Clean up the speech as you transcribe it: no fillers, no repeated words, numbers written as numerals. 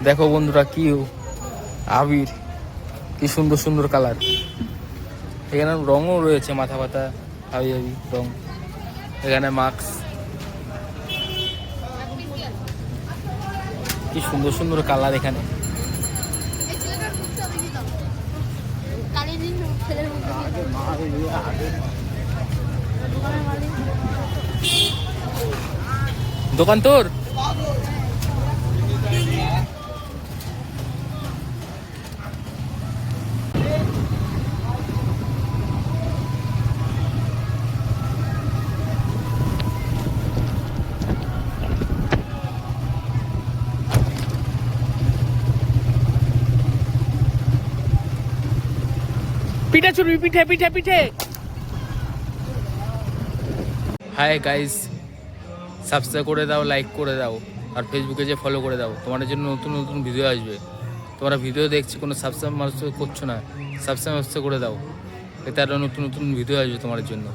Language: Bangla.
দেখো বন্ধুরা কি আবির, কি সুন্দর সুন্দর কালার। এখানে রঙও রয়েছে, মাথা পাতা হাবি হাবি রং। এখানে মাস্ক, কি সুন্দর সুন্দর কালার এখানে। দোকান তোর? পিঠে চুরবি, পিঠে পিঠে পিঠে। হাই গাইস, সাবস্ক্রাইব করে দাও, লাইক করে দাও, আর ফেসবুকে যে ফলো করে দাও। তোমাদের জন্য নতুন নতুন ভিডিও আসবে। তোমরা ভিডিও দেখছি, কোনো সাবস্ক্রাইব করছো না, সাবস্ক্রাইব করে দাও, এতে আরও নতুন নতুন ভিডিও আসবে তোমাদের জন্য।